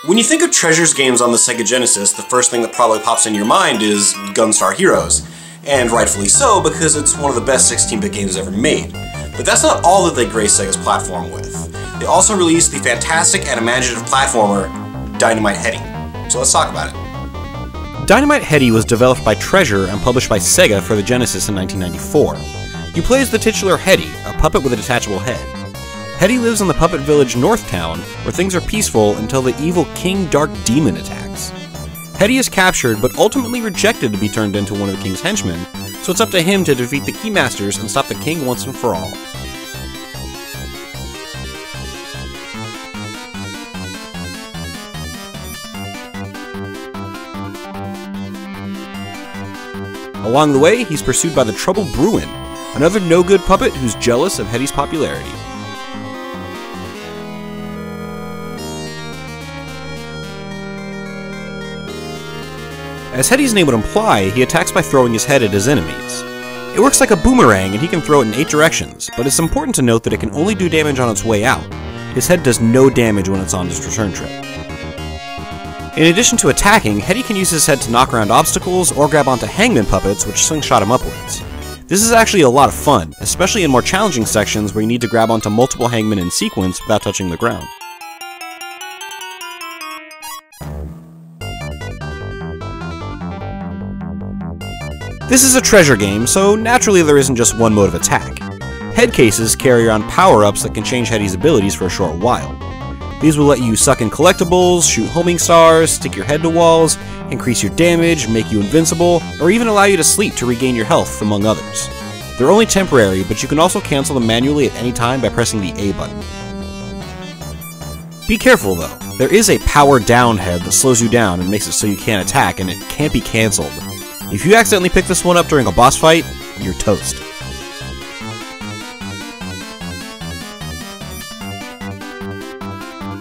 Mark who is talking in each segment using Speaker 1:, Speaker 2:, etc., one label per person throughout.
Speaker 1: When you think of Treasure's games on the Sega Genesis, the first thing that probably pops in your mind is Gunstar Heroes. And rightfully so, because it's one of the best 16-bit games ever made. But that's not all that they graced Sega's platform with. They also released the fantastic and imaginative platformer, Dynamite Headdy. So let's talk about it.
Speaker 2: Dynamite Headdy was developed by Treasure and published by Sega for the Genesis in 1994. You play as the titular Headdy, a puppet with a detachable head. Headdy lives in the puppet village Northtown, where things are peaceful until the evil King Dark Demon attacks. Headdy is captured, but ultimately rejected to be turned into one of the king's henchmen, so it's up to him to defeat the Keymasters and stop the king once and for all. Along the way, he's pursued by the Troubled Bruin, another no-good puppet who's jealous of Headdy's popularity. As Headdy's name would imply, he attacks by throwing his head at his enemies. It works like a boomerang and he can throw it in 8 directions, but it's important to note that it can only do damage on its way out. His head does no damage when it's on its return trip. In addition to attacking, Headdy can use his head to knock around obstacles or grab onto hangman puppets, which slingshot him upwards. This is actually a lot of fun, especially in more challenging sections where you need to grab onto multiple hangmen in sequence without touching the ground. This is a treasure game, so naturally there isn't just one mode of attack. Head cases carry around power-ups that can change Headdy's abilities for a short while. These will let you suck in collectibles, shoot homing stars, stick your head to walls, increase your damage, make you invincible, or even allow you to sleep to regain your health, among others. They're only temporary, but you can also cancel them manually at any time by pressing the A button. Be careful though, there is a power down head that slows you down and makes it so you can't attack, and it can't be cancelled. If you accidentally pick this one up during a boss fight, you're toast.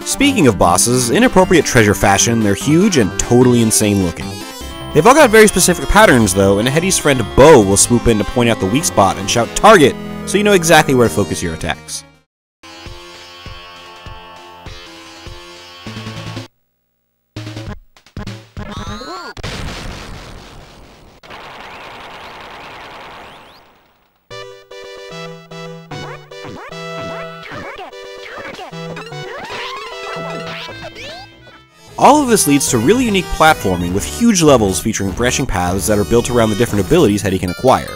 Speaker 2: Speaking of bosses, in appropriate Treasure fashion, they're huge and totally insane looking. They've all got very specific patterns though, and Headdy's friend Bo will swoop in to point out the weak spot and shout "Target!" so you know exactly where to focus your attacks. All of this leads to really unique platforming with huge levels featuring branching paths that are built around the different abilities Headdy can acquire.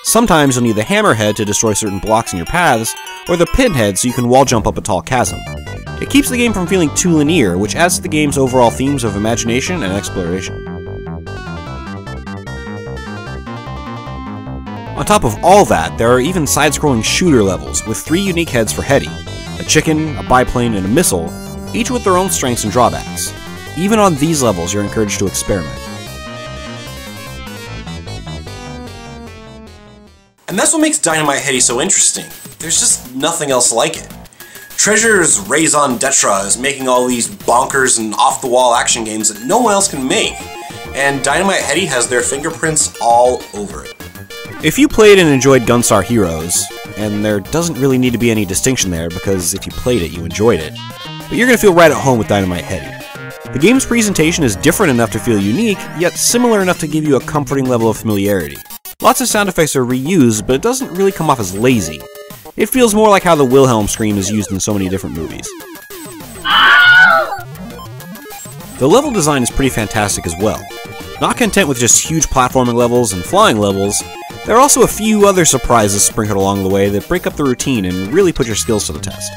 Speaker 2: Sometimes you'll need the hammerhead to destroy certain blocks in your paths, or the pinhead so you can wall jump up a tall chasm. It keeps the game from feeling too linear, which adds to the game's overall themes of imagination and exploration. On top of all that, there are even side-scrolling shooter levels with 3 unique heads for Headdy: a chicken, a biplane, and a missile, each with their own strengths and drawbacks. Even on these levels, you're encouraged to experiment.
Speaker 1: And that's what makes Dynamite Headdy so interesting. There's just nothing else like it. Treasure's raison d'etre is making all these bonkers and off-the-wall action games that no one else can make, and Dynamite Headdy has their fingerprints all over it.
Speaker 2: If you played and enjoyed Gunstar Heroes, and there doesn't really need to be any distinction there because if you played it, you enjoyed it, but you're going to feel right at home with Dynamite Headdy. The game's presentation is different enough to feel unique, yet similar enough to give you a comforting level of familiarity. Lots of sound effects are reused, but it doesn't really come off as lazy. It feels more like how the Wilhelm scream is used in so many different movies. The level design is pretty fantastic as well. Not content with just huge platforming levels and flying levels, there are also a few other surprises sprinkled along the way that break up the routine and really put your skills to the test.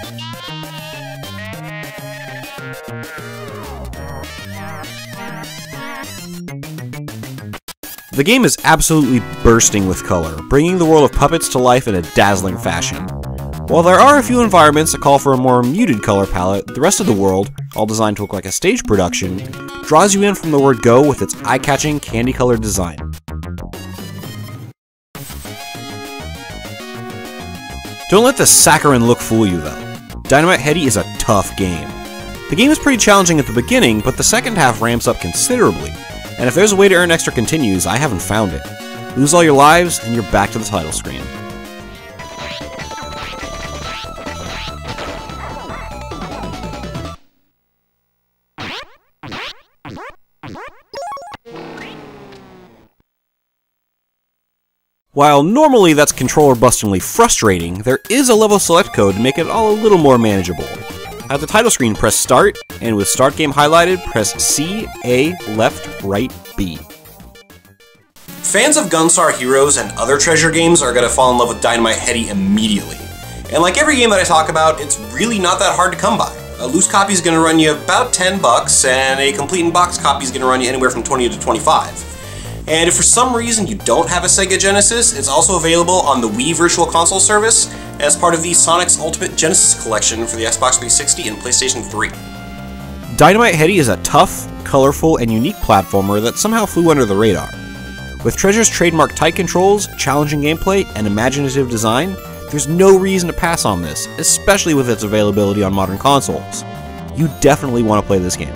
Speaker 2: The game is absolutely bursting with color, bringing the world of puppets to life in a dazzling fashion. While there are a few environments that call for a more muted color palette, the rest of the world, all designed to look like a stage production, draws you in from the word go with its eye-catching, candy-colored design. Don't let the saccharine look fool you though. Dynamite Headdy is a tough game. The game is pretty challenging at the beginning, but the second half ramps up considerably, and if there's a way to earn extra continues, I haven't found it. Lose all your lives, and you're back to the title screen. While normally that's controller-bustingly frustrating, there is a level select code to make it all a little more manageable. At the title screen, press Start, and with Start Game highlighted, press C, A, Left, Right, B.
Speaker 1: Fans of Gunstar Heroes and other Treasure games are going to fall in love with Dynamite Headdy immediately. And like every game that I talk about, it's really not that hard to come by. A loose copy is going to run you about $10, and a complete in-box copy is going to run you anywhere from $20 to $25. And if for some reason you don't have a Sega Genesis, it's also available on the Wii Virtual Console service as part of the Sonic's Ultimate Genesis Collection for the Xbox 360 and PlayStation 3.
Speaker 2: Dynamite Headdy is a tough, colorful, and unique platformer that somehow flew under the radar. With Treasure's trademark tight controls, challenging gameplay, and imaginative design, there's no reason to pass on this, especially with its availability on modern consoles. You definitely want to play this game.